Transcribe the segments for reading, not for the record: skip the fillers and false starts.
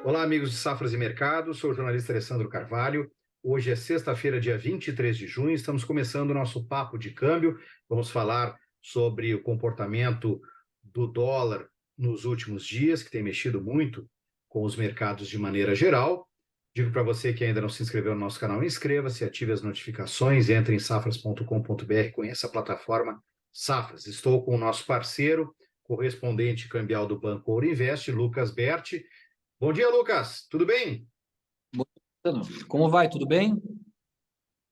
Olá, amigos de Safras e Mercado, sou o jornalista Alessandro Carvalho. Hoje é sexta-feira, dia 23 de junho, estamos começando o nosso Papo de Câmbio. Vamos falar sobre o comportamento do dólar nos últimos dias, que tem mexido muito com os mercados de maneira geral. Digo para você que ainda não se inscreveu no nosso canal, inscreva-se, ative as notificações, entre em safras.com.br, conheça a plataforma Safras. Estou com o nosso parceiro, correspondente cambial do Banco Ouro Invest, Lucas Berti. Bom dia, Lucas. Tudo bem? Bom, como vai? Tudo bem?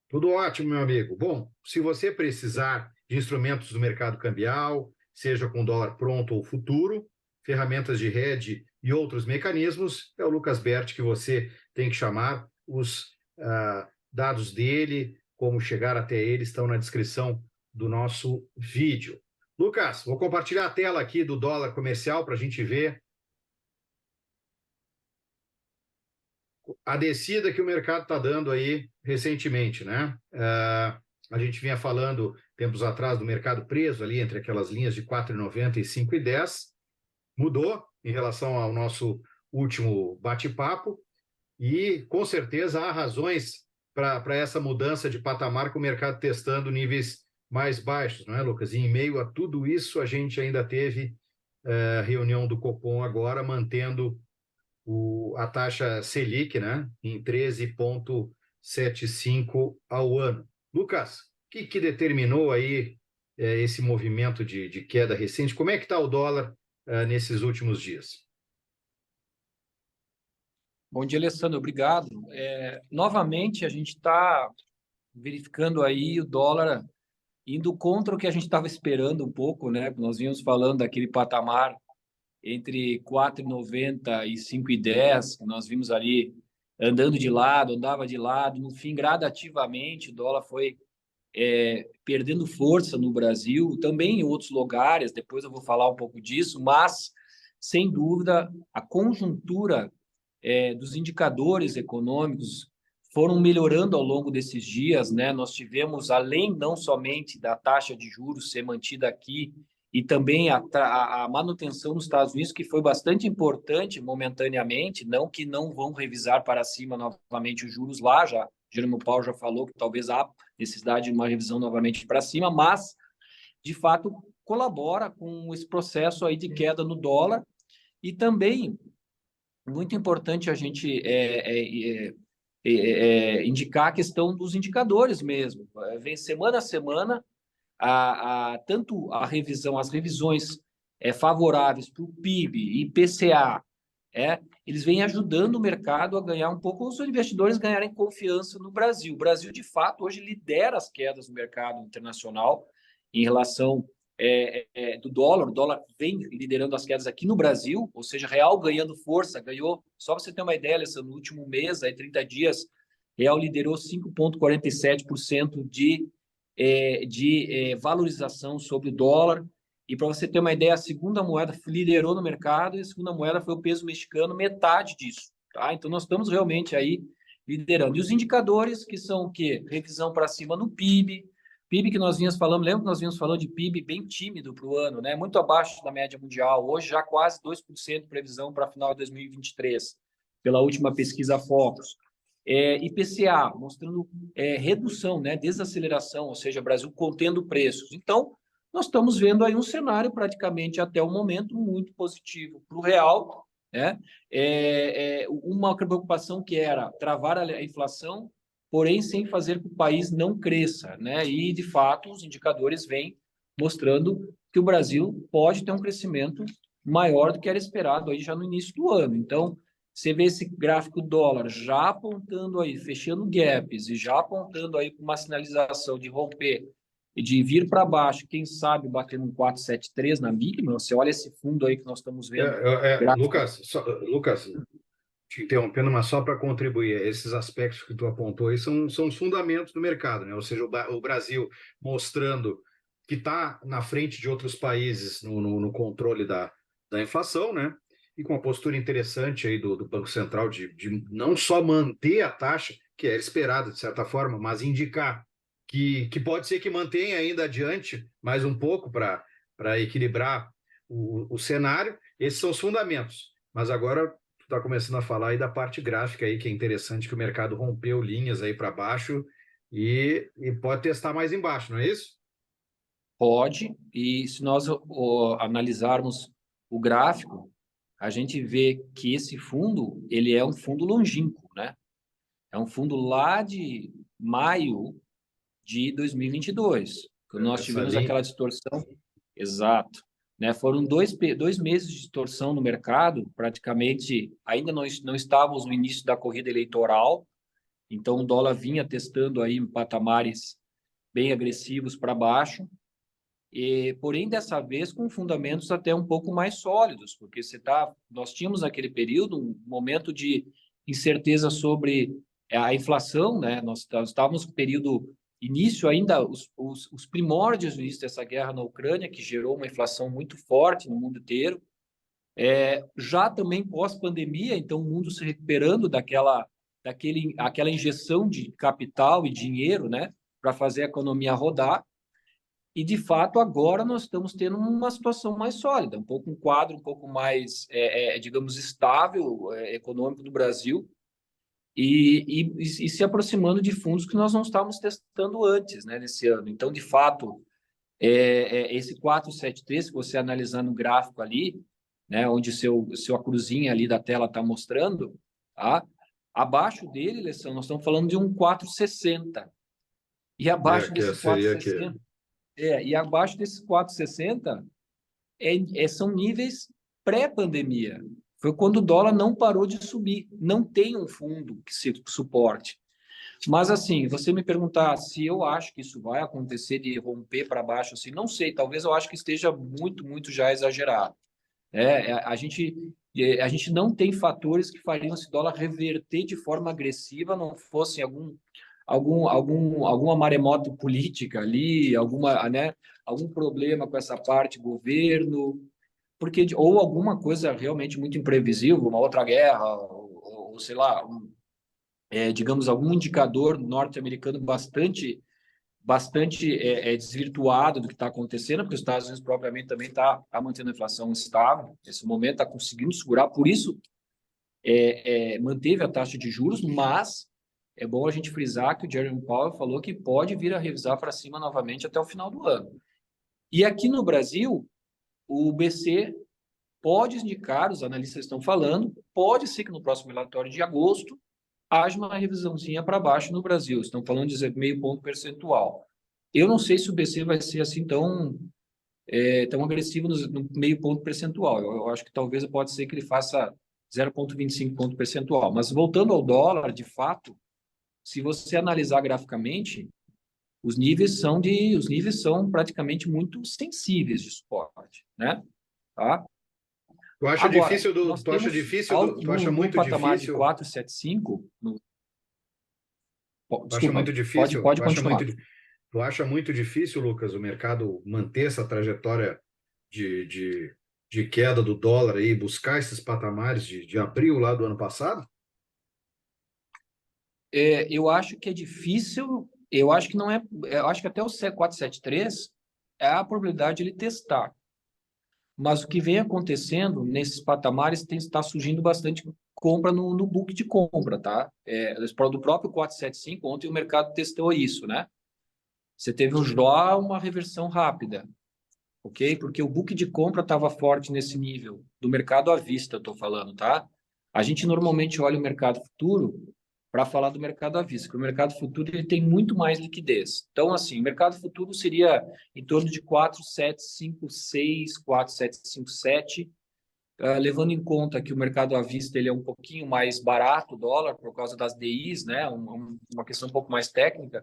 Tudo ótimo, meu amigo. Bom, se você precisar de instrumentos do mercado cambial, seja com dólar pronto ou futuro, ferramentas de hedge e outros mecanismos, é o Lucas Berti que você tem que chamar. Os dados dele, como chegar até ele, estão na descrição do nosso vídeo. Lucas, vou compartilhar a tela aqui do dólar comercial para a gente ver a descida que o mercado está dando aí recentemente, né? A gente vinha falando tempos atrás do mercado preso ali entre aquelas linhas de 4,90 e 5,10. Mudou em relação ao nosso último bate-papo e, com certeza, há razões para essa mudança de patamar com o mercado testando níveis mais baixos, não é, Lucas? E em meio a tudo isso, a gente ainda teve reunião do Copom agora, mantendo a taxa Selic, né, em 13,75 ao ano. Lucas, o que determinou aí esse movimento de queda recente? Como é que está o dólar nesses últimos dias? Bom dia, Alessandro. Obrigado. Novamente, a gente está verificando aí o dólar indo contra o que a gente estava esperando um pouco, né? Nós vínhamos falando daquele patamar entre 4,90 e 5,10, que nós vimos ali andando de lado, andava de lado. No fim, gradativamente, o dólar foi perdendo força no Brasil, também em outros lugares. Depois eu vou falar um pouco disso, mas, sem dúvida, a conjuntura dos indicadores econômicos foram melhorando ao longo desses dias, né? Nós tivemos, além não somente da taxa de juros ser mantida aqui, e também a manutenção nos Estados Unidos, que foi bastante importante momentaneamente, não que não vão revisar para cima novamente os juros lá, já Jerome Powell já falou que talvez há necessidade de uma revisão novamente para cima, mas, de fato, colabora com esse processo aí de queda no dólar. E também muito importante a gente indicar a questão dos indicadores mesmo. Vem semana a semana tanto as revisões favoráveis para o PIB, IPCA, eles vêm ajudando o mercado a ganhar um pouco, os investidores ganharem confiança no Brasil. O Brasil, de fato, hoje lidera as quedas no mercado internacional em relação do dólar. O dólar vem liderando as quedas aqui no Brasil, ou seja, real ganhando força, ganhou, só para você ter uma ideia, Alessandro, no último mês, aí 30 dias, real liderou 5,47% de valorização sobre o dólar. E para você ter uma ideia, a segunda moeda liderou no mercado e a segunda moeda foi o peso mexicano, metade disso. Tá? Então, nós estamos realmente aí liderando. E os indicadores, que são o quê? Revisão para cima no PIB. PIB que nós vínhamos falando, lembra que nós vínhamos falando de PIB bem tímido para o ano, né? Muito abaixo da média mundial. Hoje já quase 2% de previsão para final de 2023, pela última pesquisa Focus. IPCA, mostrando redução, né? Desaceleração, ou seja, Brasil contendo preços. Então, nós estamos vendo aí um cenário praticamente até o momento muito positivo para o real, né? Uma preocupação que era travar a inflação, porém sem fazer com que o país não cresça, né? E, de fato, os indicadores vêm mostrando que o Brasil pode ter um crescimento maior do que era esperado aí já no início do ano. Então, você vê esse gráfico dólar já apontando aí, fechando gaps e já apontando aí com uma sinalização de romper e de vir para baixo, quem sabe bater um 473 na mínima. Você olha esse fundo aí que nós estamos vendo. Lucas, te interrompendo, mas só para contribuir, esses aspectos que tu apontou aí são os fundamentos do mercado, né? Ou seja, o Brasil mostrando que está na frente de outros países no controle da inflação, né? E com uma postura interessante aí do Banco Central de não só manter a taxa, que era esperada de certa forma, mas indicar que pode ser que mantenha ainda adiante mais um pouco para equilibrar o cenário. Esses são os fundamentos. Mas agora está começando a falar aí da parte gráfica aí, que é interessante que o mercado rompeu linhas aí para baixo e pode testar mais embaixo, não é isso? Pode, e se nós analisarmos o gráfico, a gente vê que esse fundo, ele é um fundo longínquo, né? É um fundo lá de maio de 2022, que nós Essa tivemos linha, aquela distorção. Exato. Né? Foram dois meses de distorção no mercado, praticamente ainda não estávamos no início da corrida eleitoral, então o dólar vinha testando aí patamares bem agressivos para baixo, porém dessa vez com fundamentos até um pouco mais sólidos, porque nós tínhamos naquele período um momento de incerteza sobre a inflação, né? Nós estávamos no período início ainda, os primórdios do início dessa guerra na Ucrânia, que gerou uma inflação muito forte no mundo inteiro, já também pós-pandemia, então o mundo se recuperando aquela injeção de capital e dinheiro, né, para fazer a economia rodar. E, de fato, agora nós estamos tendo uma situação mais sólida, um quadro um pouco mais, digamos, estável, econômico do Brasil, e se aproximando de fundos que nós não estávamos testando antes, né, nesse ano. Então, de fato, esse 473, se você analisar no gráfico ali, né, onde a cruzinha ali da tela está mostrando, tá? Abaixo dele, Alessandro, nós estamos falando de um 460. E abaixo que desse seria aqui. 460, e abaixo desses 460 são níveis pré-pandemia. Foi quando o dólar não parou de subir. Não tem um fundo que se suporte. Mas, assim, você me perguntar se eu acho que isso vai acontecer de romper para baixo, assim, não sei. Talvez eu acho que esteja muito, muito já exagerado. A gente não tem fatores que fariam esse dólar reverter de forma agressiva, não fosse alguma maremoto política ali, né, algum problema com essa parte governo, ou alguma coisa realmente muito imprevisível, uma outra guerra, ou sei lá, digamos, algum indicador norte-americano bastante desvirtuado do que está acontecendo, porque os Estados Unidos propriamente também está mantendo a inflação estável, nesse momento está conseguindo segurar, por isso manteve a taxa de juros, mas é bom a gente frisar que o Jerome Powell falou que pode vir a revisar para cima novamente até o final do ano. E aqui no Brasil, o BC pode indicar, os analistas estão falando, pode ser que no próximo relatório de agosto haja uma revisãozinha para baixo no Brasil. Estão falando de meio ponto percentual. Eu não sei se o BC vai ser assim tão agressivo no meio ponto percentual. Eu acho que talvez pode ser que ele faça 0,25 ponto percentual. Mas voltando ao dólar, de fato, se você analisar graficamente, os níveis são praticamente muito sensíveis de suporte, né? Tá? Agora, nós temos Tu acha no muito patamar de difícil, 475, tu acha desculpa, muito pode, difícil, pode continuar. tu acha muito difícil, Lucas, o mercado manter essa trajetória de, de, de queda do dólar aí, buscar esses patamares de abril lá do ano passado? Eu acho que é difícil, eu acho que não é, eu acho que até o C473 é a probabilidade de ele testar. Mas o que vem acontecendo nesses patamares está surgindo bastante compra no book de compra, tá? Do próprio 475, ontem o mercado testou isso, né? Você teve uma reversão rápida, ok? Porque o book de compra estava forte nesse nível, do mercado à vista, eu estou falando, tá? A gente normalmente olha o mercado futuro para falar do mercado à vista, porque o mercado futuro ele tem muito mais liquidez. Então, assim, o mercado futuro seria em torno de 4,756, 4,757, levando em conta que o mercado à vista ele é um pouquinho mais barato, o dólar, por causa das DIs, né? Uma questão um pouco mais técnica.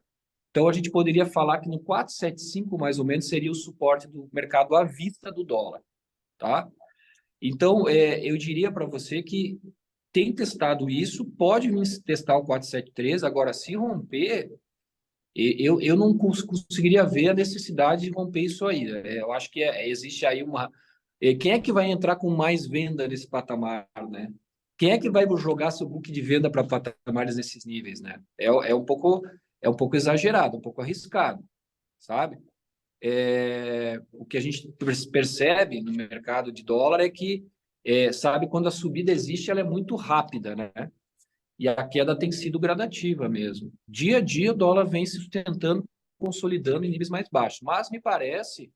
Então, a gente poderia falar que no 475, mais ou menos, seria o suporte do mercado à vista do dólar, tá? Então, eu diria para você que tem testado isso, pode testar o 473, agora, se romper, eu não conseguiria ver a necessidade de romper isso aí. Eu acho que existe aí uma... Quem é que vai entrar com mais venda nesse patamar, né? Quem é que vai jogar seu book de venda para patamares nesses níveis, né? É um pouco exagerado, um pouco arriscado, sabe? O que a gente percebe no mercado de dólar é que sabe, quando a subida existe, ela é muito rápida, né? E a queda tem sido gradativa mesmo. Dia a dia o dólar vem se sustentando, consolidando em níveis mais baixos. Mas me parece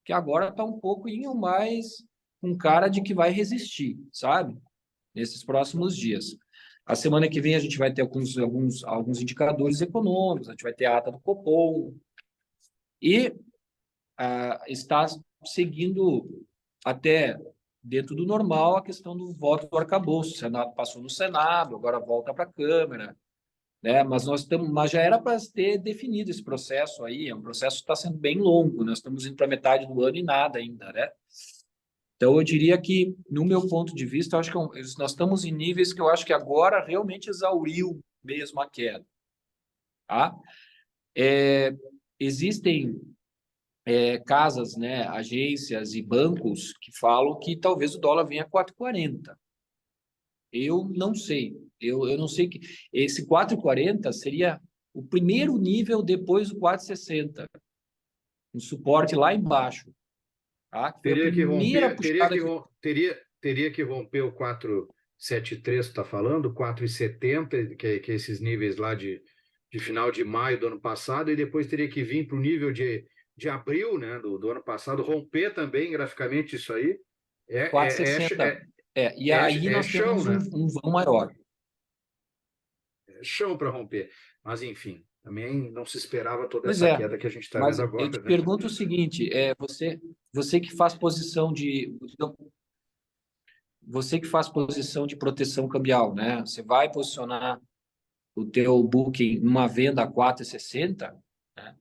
que agora está um pouquinho mais com cara de que vai resistir, sabe? Nesses próximos dias. A semana que vem a gente vai ter alguns indicadores econômicos, a gente vai ter a ata do Copom e está seguindo até dentro do normal a questão do voto do arcabouço. O Senado passou no Senado, agora volta para a Câmara, né? Mas já era para ter definido esse processo aí. É um processo que está sendo bem longo. Nós estamos indo para metade do ano e nada ainda, né? Então, eu diria que, no meu ponto de vista, eu acho que nós estamos em níveis que eu acho que agora realmente exauriu mesmo a queda. Tá? Existem casas, né, agências e bancos que falam que talvez o dólar venha a 4,40. Eu não sei. Eu não sei que esse 4,40 seria o primeiro nível depois do 4,60. Um suporte lá embaixo. Tá? Que foi a Teria que primeira romper, puxada que... teria que romper o 4,73 que está falando, 4,70, que é esses níveis lá de final de maio do ano passado, e depois teria que vir para o nível de abril, né, do ano passado, romper também graficamente isso aí. É, é, é, 4,60. E aí é nós chão, temos né? um vão maior. É chão para romper. Mas, enfim, também não se esperava toda Pois essa é, queda que a gente está mas vendo eu te agora, né? pergunto o seguinte, você que faz posição de você que faz posição de proteção cambial, né? Você vai posicionar o teu booking numa venda a 4,60, né?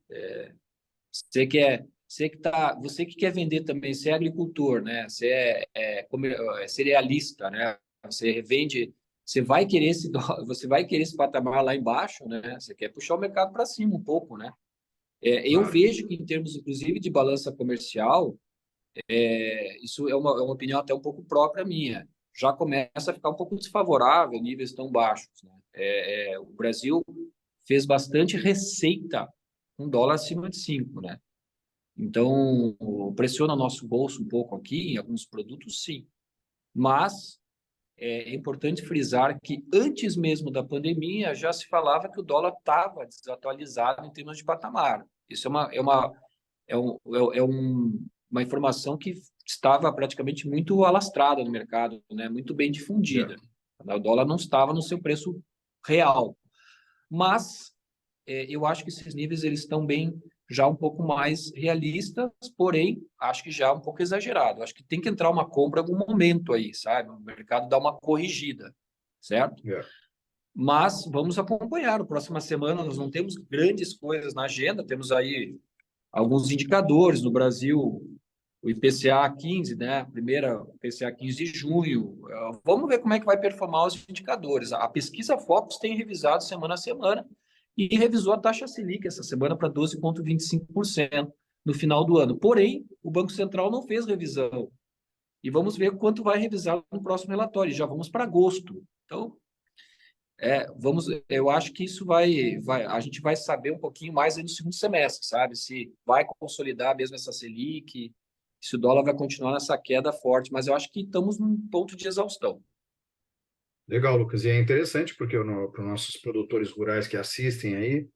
Você que quer vender também, você é agricultor, né? Você é cerealista, né? Você vende, você vai querer esse patamar lá embaixo, né? Você quer puxar o mercado para cima um pouco, né? Eu Claro. vejo que em termos, inclusive, de balança comercial, isso é uma opinião até um pouco própria minha. Já começa a ficar um pouco desfavorável níveis tão baixos, né? O Brasil fez bastante receita com dólar acima de 5, né? Então, pressiona o nosso bolso um pouco aqui, em alguns produtos, sim. Mas é importante frisar que antes mesmo da pandemia já se falava que o dólar estava desatualizado em termos de patamar. Isso uma informação que estava praticamente muito alastrada no mercado, né? Muito bem Yeah. difundida. O dólar não estava no seu preço real. Mas eu acho que esses níveis eles estão bem já um pouco mais realistas, porém, acho que já um pouco exagerado. Acho que tem que entrar uma compra em algum momento aí, sabe? O mercado dá uma corrigida, certo? Yeah. Mas vamos acompanhar. Na próxima semana nós não temos grandes coisas na agenda, temos aí alguns indicadores no Brasil, o IPCA 15, né? Primeira IPCA 15 de junho. Vamos ver como é que vai performar os indicadores. A pesquisa Focus tem revisado semana a semana e revisou a taxa Selic essa semana para 12,25% no final do ano. Porém, o Banco Central não fez revisão. E vamos ver quanto vai revisar no próximo relatório. Já vamos para agosto. Então, eu acho que isso a gente vai saber um pouquinho mais aí no segundo semestre, sabe? Se vai consolidar mesmo essa Selic, se o dólar vai continuar nessa queda forte, mas eu acho que estamos num ponto de exaustão. Legal, Lucas. E é interessante porque para os nossos produtores rurais que assistem aí,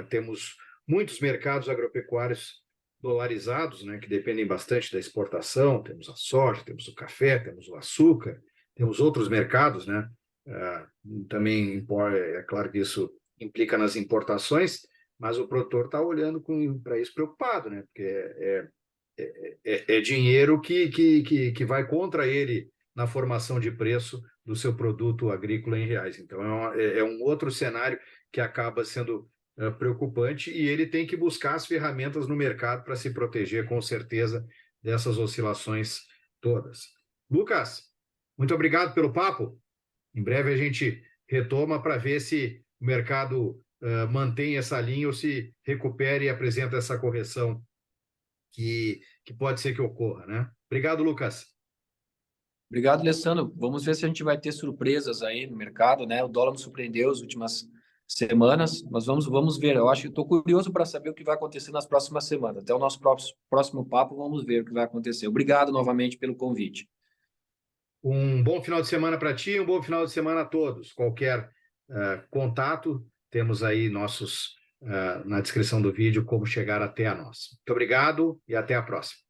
temos muitos mercados agropecuários dolarizados, né, que dependem bastante da exportação. Temos a soja, temos o café, temos o açúcar, temos outros mercados, né? Eh, Também é claro que isso implica nas importações, mas o produtor está olhando para isso preocupado, né? Porque é dinheiro que vai contra ele na formação de preço do seu produto agrícola em reais. Então, é um outro cenário que acaba sendo preocupante e ele tem que buscar as ferramentas no mercado para se proteger, com certeza, dessas oscilações todas. Lucas, muito obrigado pelo papo. Em breve a gente retoma para ver se o mercado mantém essa linha ou se recupera e apresenta essa correção que pode ser que ocorra, né? Obrigado, Lucas. Obrigado, Alessandro. Vamos ver se a gente vai ter surpresas aí no mercado, né? O dólar nos surpreendeu as últimas semanas, mas vamos ver. Eu acho que estou curioso para saber o que vai acontecer nas próximas semanas. Até o nosso próximo papo, vamos ver o que vai acontecer. Obrigado novamente pelo convite. Um bom final de semana para ti, um bom final de semana a todos. Qualquer contato, temos aí nossos na descrição do vídeo como chegar até a nós. Muito obrigado e até a próxima.